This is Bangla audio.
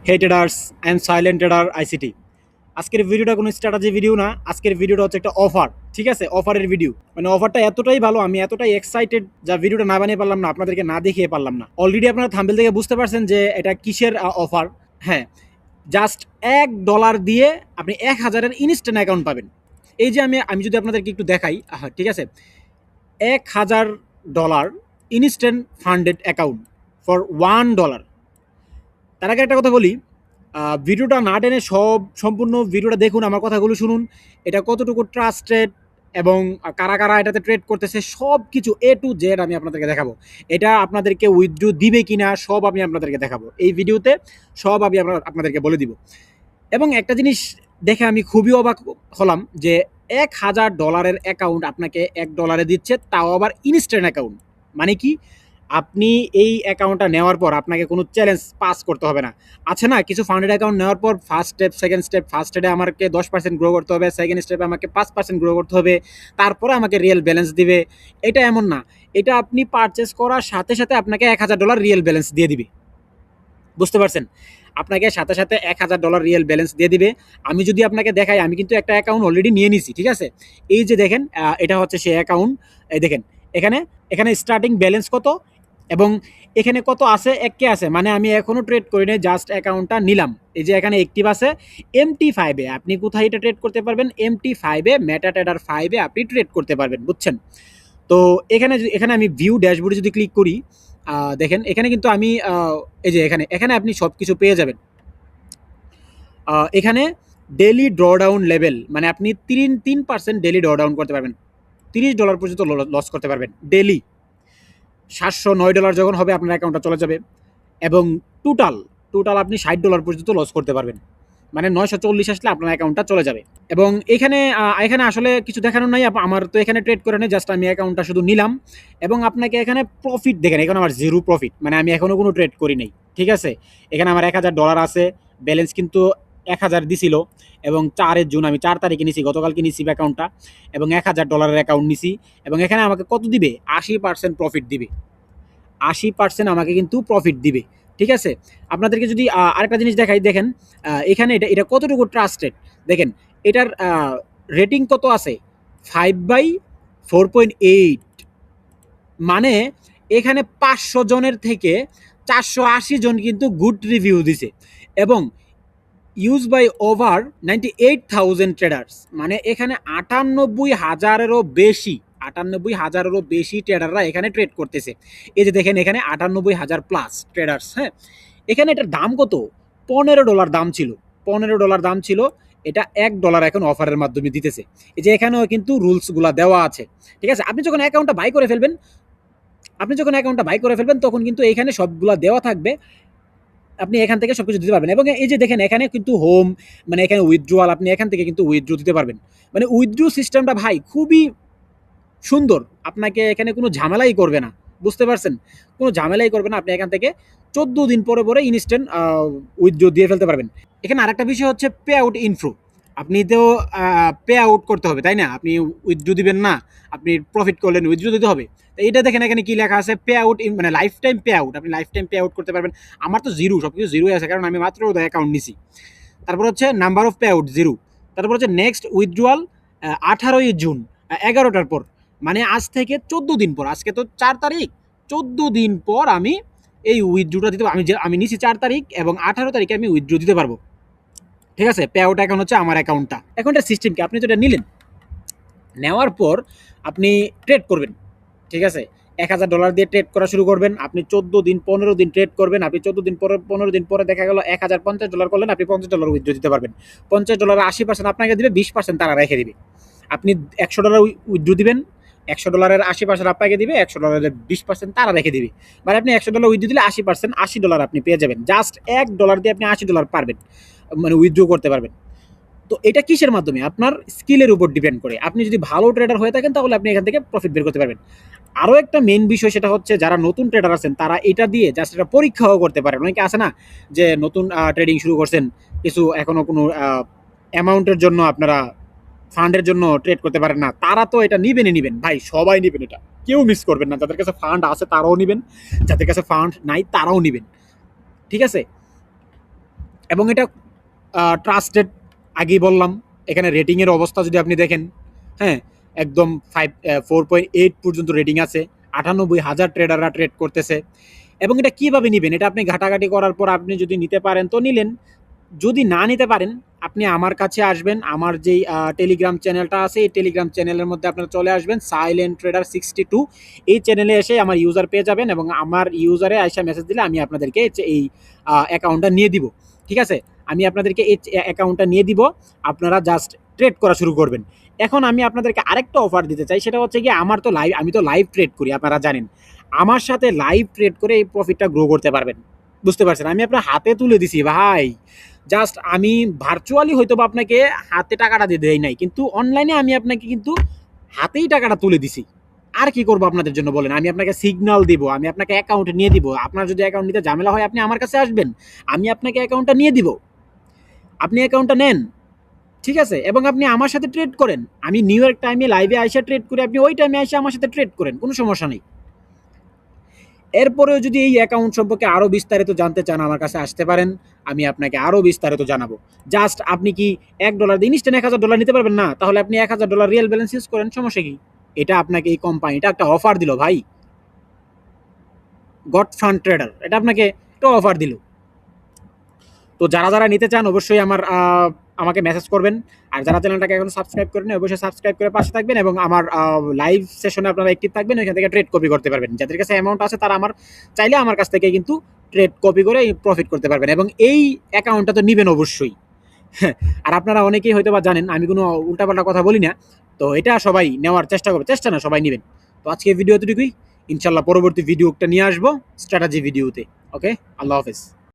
Hey traders, I am silent trader ICT. আজকের ভিডিওটা কোনো স্ট্র্যাটেজি ভিডিও না, আজকের ভিডিওটা হচ্ছে একটা অফার। ঠিক আছে, অফারের ভিডিও। মানে অফারটা এতটাই ভালো, আমি এতটাই এক্সাইটেড, যা ভিডিওটা না বানিয়ে পারলাম না, আপনাদেরকে না দেখিয়ে পারলাম না। অলরেডি আপনারা থাম্বনেল থেকে বুঝতে পারছেন যে এটা কিসের অফার। হ্যাঁ, জাস্ট $1 দিয়ে আপনি 1000-এর ইনস্ট্যান্ট অ্যাকাউন্ট পাবেন। এই যে আমি আমি যদি আপনাদেরকে একটু দেখাই, ঠিক আছে, $1000 ইনস্ট্যান্ট ফান্ডেড অ্যাকাউন্ট ফর $1। তার আগে একটা কথা বলি, ভিডিওটা না টেনে সম্পূর্ণ ভিডিওটা দেখুন, আমার কথাগুলো শুনুন। এটা কতটুকু ট্রাস্টেড এবং কারা কারা এটাতে ট্রেড করতেছে সব কিছু A to Z আমি আপনাদেরকে দেখাবো। এটা আপনাদেরকে উইথড্র দিবে কিনা সব আমি আপনাদেরকে দেখাবো এই ভিডিওতে, সব আমি আপনাদেরকে বলে দিব। এবং একটা জিনিস দেখে আমি খুবই অবাক হলাম যে $1000 অ্যাকাউন্ট আপনাকে $1 দিচ্ছে, তাও আবার ইনস্ট্যান্ট অ্যাকাউন্ট। মানে কি, আপনি এই অ্যাকাউন্টটা নেওয়ার পর আপনাকে কোনো চ্যালেঞ্জ পাস করতে হবে না। আছে না কিছু ফান্ডেড অ্যাকাউন্ট নেওয়ার পর first step, second step, first স্টেপে আমাকে 10% গ্রো করতে হবে, সেকেন্ড স্টেপে আমাকে 5% গ্রো করতে হবে, তারপরে আমাকে রিয়েল ব্যালেন্স দিবে। এটা এমন না, এটা আপনি পারচেস করার সাথে সাথে আপনাকে $1000 রিয়েল ব্যালেন্স দিয়ে দিবে। বুঝতে পারছেন? আপনাকে সাথে সাথে $1000 রিয়েল ব্যালেন্স দিয়ে দিবে। আমি যদি আপনাকে দেখাই, আমি কিন্তু একটা অ্যাকাউন্ট অলরেডি নিয়ে নিছি। ঠিক আছে, এই যে দেখেন, এটা হচ্ছে সেই অ্যাকাউন্ট। এই দেখেন, এখানে এখানে স্টার্টিং ব্যালেন্স কত এবং এখানে কত আছে, একে আছে, মানে আমি এখনো ট্রেড করি নাই, জাস্ট অ্যাকাউন্টটা নিলাম। এই যে এখানে অ্যাক্টিভ আছে MT5-এ। আপনি কোথায় এটা ট্রেড করতে পারবেন? MT5-এ, মেটাট্রেডার 5-এ আপনি ট্রেড করতে পারবেন। বুঝছেন? তো এখানে এখানে আমি ভিউ ড্যাশবোর্ডে যদি ক্লিক করি, দেখেন এখানে কিন্তু আমি এই যে এখানে এখানে আপনি সব কিছু পেয়ে যাবেন। এখানে ডেলি ড্রডাউন লেভেল, মানে আপনি 3% ডেলি ড্রডাউন করতে পারবেন। $30 পর্যন্ত লস করতে পারবেন ডেলি। $709 যখন হবে আপনার অ্যাকাউন্টটা চলে যাবে। এবং টোটাল টোটাল আপনি $60 পর্যন্ত লস করতে পারবেন। মানে 940 আসলে আপনার অ্যাকাউন্টটা চলে যাবে। এবং এখানে এখানে আসলে কিছু দেখানোর নাই, আমার তো এখানে ট্রেড করে নেই, জাস্ট আমি অ্যাকাউন্টটা শুধু নিলাম। এবং আপনাকে এখানে প্রফিট দেখেন, এখানে আমার জিরো প্রফিট, মানে আমি এখনও কোনো ট্রেড করি নাই। ঠিক আছে, এখানে আমার $1000 আছে, ব্যালেন্স কিন্তু 1000 দিছিল। এবং 4 জুন, আমি 4 তারিখে নিছি, গতকালকে নিছি অ্যাকাউন্টটা, এবং $1000 অ্যাকাউন্ট নিছি। এবং এখানে আমাকে কত দিবে? 80% প্রফিট দিবে। 80% আমাকে কিন্তু প্রফিট দিবে। ঠিক আছে, আপনাদেরকে যদি আরেকটা জিনিস দেখাই, দেখেন এখানে এটা এটা কতটুকু ট্রাস্টেড দেখেন। এটার রেটিং কত আছে? 5/4.8। মানে এখানে 500 জনের থেকে 480 জন কিন্তু গুড রিভিউ দিছে। এবং ইউজ বাই ওভার 98,000 ট্রেডার্স, মানে এখানে 98,000-এরও বেশি ট্রেডাররা এখানে ট্রেড করতেছে। এই যে দেখেন, এখানে 98,000 প্লাস ট্রেডার্স। হ্যাঁ, এখানে এটার দাম কত? $15 দাম ছিল। $15 দাম ছিল, এটা $1 এখন অফারের মাধ্যমে দিতেছে। এই যে এখানেও কিন্তু রুলসগুলা দেওয়া আছে। ঠিক আছে, আপনি যখন অ্যাকাউন্টটা বাই করে ফেলবেন তখন কিন্তু এখানে সবগুলা দেওয়া থাকবে, আপনি এখান থেকে সবকিছু দিতে পারবেন। এবং এই যে দেখেন, এখানে কিন্তু হোম, মানে এখানে উইথড্রয়াল, আপনি এখান থেকে কিন্তু উইথড্র দিতে পারবেন। মানে উইথড্র সিস্টেমটা ভাই খুবই সুন্দর, আপনাকে এখানে কোনো ঝামেলাই করবে না। বুঝতে পারছেন? কোনো ঝামেলাই করবে না, আপনি এখান থেকে 14 দিন পরে পরে ইনস্ট্যান্ট উইথড্র দিয়ে ফেলতে পারবেন। এখানে আরেকটা বিষয় হচ্ছে পে আউট ইনফ্লো। আপনি তো পে আউট করতে হবে, তাই না? আপনি উইথড্র দিবেন না, আপনি প্রফিট করলেন, উইথড্র দিতে হবে। তো এটা দেখেন, এখানে কি লেখা আছে? পে আউট, মানে লাইফ টাইম পে আউট। আপনি লাইফ টাইম পে আউট করতে পারবেন। আমার তো জিরো, সব কিছু জিরোই আছে, কারণ আমি মাত্র অ্যাকাউন্ট নিছি। তারপর হচ্ছে number of pay out zero. তারপর হচ্ছে নেক্সট উইথড্রয়াল 18ই জুন, 11টার পর, মানে আজ থেকে 14 দিন পর। আজকে তো 4 তারিখ, 14 দিন পর আমি এই উইথড্রটা দিতে, আমি নিছি 4 তারিখ এবং 18 তারিখে আমি উইথড্র দিতে পারবো। ঠিক আছে, পে আউট অ্যাকাউন্ট হচ্ছে আমার অ্যাকাউন্টটা। অ্যাকাউন্টের সিস্টেম কি? আপনি যেটা নিলেন, নেওয়ার পর আপনি ট্রেড করবেন। ঠিক আছে, $1000 দিয়ে ট্রেড করা শুরু করবেন। আপনি 14 দিন 15 দিন ট্রেড করবেন। আপনি 14 দিন পরে 15 দিন পরে দেখা গেল $1050 করলেন, আপনি $50 উইথড্র দিতে পারবেন। $50 80% আপনাকে দিবে, 20% তারা রেখে দিবে। আপনি $100 উইথড্র দিবেন, $100-এর 80% আপনাকে দিবে, $100-এর 20% তারা রেখে দিবে। মানে আপনি $100 উইথড্র দিলে 80% $80 আপনি পেয়ে যাবেন। জাস্ট $1 দিয়ে আপনি $80 পারবেন, মানে উইথড্র করতে পারবেন। তো এটা কিসের মাধ্যমে? আপনার স্কিলের উপর ডিপেন্ড করে। আপনি যদি ভালো ট্রেডার হয়ে থাকেন তাহলে আপনি এখান থেকে প্রফিট বের করতে পারবেন। আরও একটা মেইন বিষয়, সেটা হচ্ছে যারা নতুন ট্রেডার আছেন তারা এটা দিয়ে জাস্ট এটা পরীক্ষাও করতে পারেন। অনেকে আছে না যে নতুন ট্রেডিং শুরু করছেন, কিছু এখনও কোনো অ্যামাউন্টের জন্য আপনারা ফান্ডের জন্য ট্রেড করতে পারেন না, তারা তো এটা নিবেন ভাই, সবাই নিবেন, এটা কেউ মিস করবেন না। যাদের কাছে ফান্ড আছে তারাও নিবেন, যাদের কাছে ফান্ড নাই তারাও নিবেন। ঠিক আছে, এবং এটা ট্রাস্টেড, আগেই বললাম। এখানে রেটিংয়ের অবস্থা যদি আপনি দেখেন, হ্যাঁ, একদম 4.8 পর্যন্ত রেটিং আছে, 98,000 ট্রেডাররা ট্রেড করতেছে। এবং এটা কিভাবে নেবেন, এটা আপনি ঘাটাঘাটি করার পর আপনি যদি নিতে পারেন তো নিলেন, যদি না নিতে পারেন আপনি আমার কাছে আসবেন। আমার যেই টেলিগ্রাম চ্যানেলটা আছে, এই টেলিগ্রাম চ্যানেলের মধ্যে আপনারা চলে আসবেন, সাইলেন্ট ট্রেডার 62। এই চ্যানেলে এসে আমার ইউজার পেয়ে যাবেন এবং আমার ইউজারে আইসা মেসেজ দিলে আমি আপনাদেরকে এই অ্যাকাউন্টটা নিয়ে দিব। ঠিক আছে, আমি আপনাদেরকে এই অ্যাকাউন্টটা নিয়ে দিব, আপনারা জাস্ট ট্রেড করা শুরু করবেন। এখন আমি আপনাদেরকে আরেকটা অফার দিতে চাই, সেটা হচ্ছে কি, আমি তো লাইভ ট্রেড করি, আপনারা জানেন। আমার সাথে লাইভ ট্রেড করে এই প্রফিটটা গ্রো করতে পারবেন। বুঝতে পারছেন, আমি আপনার হাতে তুলে দিছি ভাই। জাস্ট আমি ভার্চুয়ালি হয়তো বা আপনাকে হাতে টাকাটা দিয়ে দেই নাই, কিন্তু অনলাইনে আমি আপনাকে কিন্তু হাতেই টাকাটা তুলে দিছি। আর কি করবো আপনাদের জন্য বলেন, আমি আপনাকে সিগন্যাল দিব, আমি আপনাকে অ্যাকাউন্ট নিয়ে দিব। আপনার যদি অ্যাকাউন্ট নিতে ঝামেলা হয় আপনি আমার কাছে আসবেন, আমি আপনাকে অ্যাকাউন্টটা নিয়ে দিব, আপনি অ্যাকাউন্টটা নেন। ঠিক আছে, এবং আপনি আমার সাথে ট্রেড করেন। আমি নিউ ইয়র্ক টাইমে লাইভে আইসা ট্রেড করি, আপনি ওই টাইমে আইসা আমার সাথে ট্রেড করেন, কোনো সমস্যা নেই। এরপরেও যদি এই অ্যাকাউন্ট সম্পর্কে আরও বিস্তারিত জানতে চান আমার কাছে আসতে পারেন, আমি আপনাকে আরও বিস্তারিত জানাবো। জাস্ট আপনি কি $1 দিয়ে ইনস্ট্যান্ট $1,000 নিতে পারবেন না? তাহলে আপনি $1,000 রিয়েল ব্যালেন্স ইউজ করেন, সমস্যা কি? এটা আপনাকে এই কোম্পানিটা একটা অফার দিল ভাই, গড ফান্ড ট্রেডার এটা আপনাকে একটা অফার দিল। তো যারা যারা নিতে চান অবশ্যই আমাকে মেসেজ করবেন। আর যারা চ্যানেলটাকে এখন সাবস্ক্রাইব করেন অবশ্যই সাবস্ক্রাইব করে পাশে থাকবেন, এবং আমার লাইভ সেশনে আপনারা অ্যাক্টিভ থাকবেন, ওইখান থেকে ট্রেড কপি করতে পারবেন। যাদের কাছে অ্যামাউন্ট আছে তারা চাইলে আমার কাছ থেকে কিন্তু ট্রেড কপি করে প্রফিট করতে পারবেন, এবং এই অ্যাকাউন্টটা তো নেবেন অবশ্যই। আর আপনারা অনেকেই হয়তো বা জানেন আমি কোনো উল্টাপাল্টা কথা বলি না, তো এটা সবাই নেওয়ার চেষ্টা করবে, চেষ্টা না, সবাই নেবেন। তো আজকে ভিডিও এতটুকুই, ইনশাল্লাহ পরবর্তী ভিডিওটা নিয়ে আসবো স্ট্র্যাটেজি ভিডিওতে। ওকে, আল্লাহ হাফেজ।